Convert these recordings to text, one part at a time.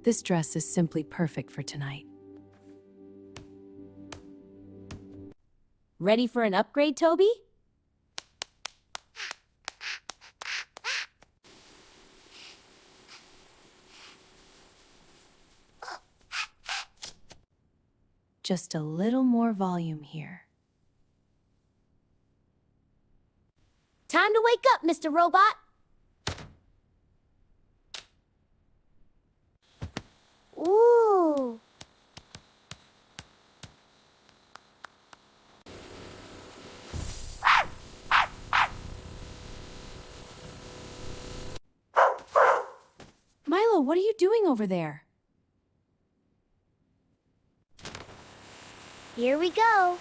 This dress is simply perfect for tonight. Ready for an upgrade, Toby? Just a little more volume here. Time to wake up, Mr. Robot! Ooh! Milo, what are you doing over there? Here we go!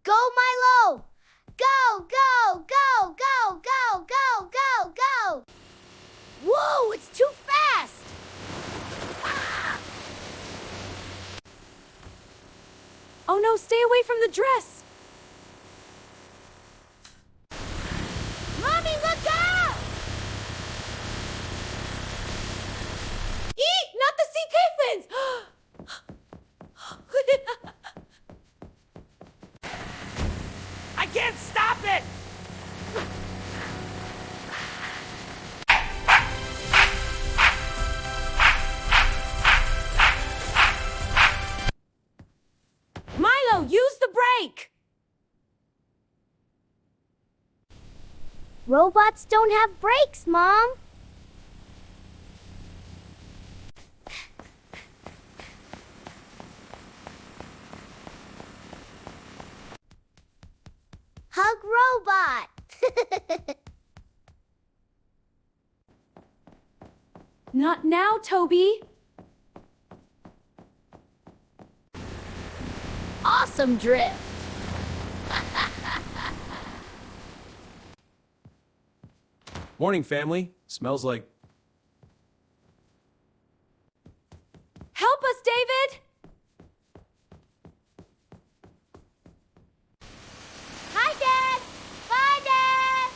Go, Milo! Go, go, go, go, go, go, go, go! Whoa, it's too fast! Ah! Oh no, stay away from the dress! Mommy, look out! Eat! Not the sea kittens! I can't stop it! Milo, use the brake! Robots don't have brakes, Mom. Hug robot. Not now, Toby! Awesome drift. Morning, family. Smells like... Help us, David! Hi, Dad. Bye, Dad.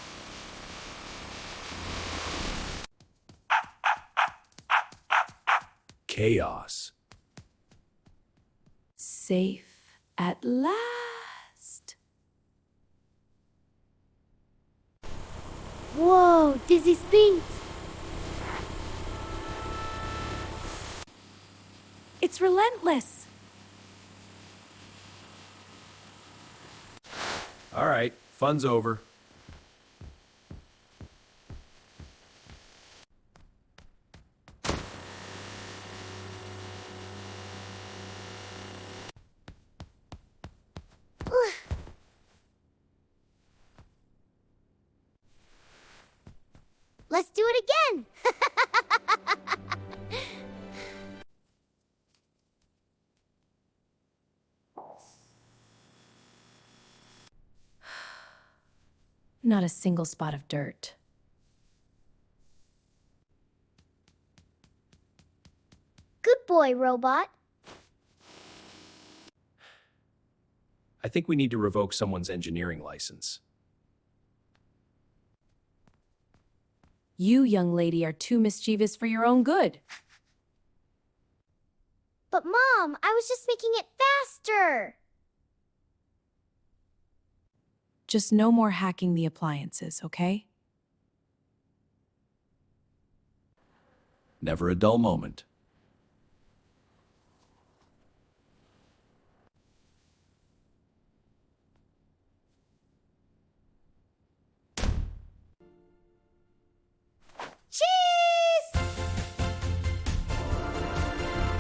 chaos. Safe at last. Whoa, dizzy speeds. It's relentless. All right, fun's over. Let's do it again. Not a single spot of dirt. Good boy, robot. I think we need to revoke someone's engineering license. You, young lady, are too mischievous for your own good. But Mom, I was just making it faster. Just no more hacking the appliances, okay? Never a dull moment.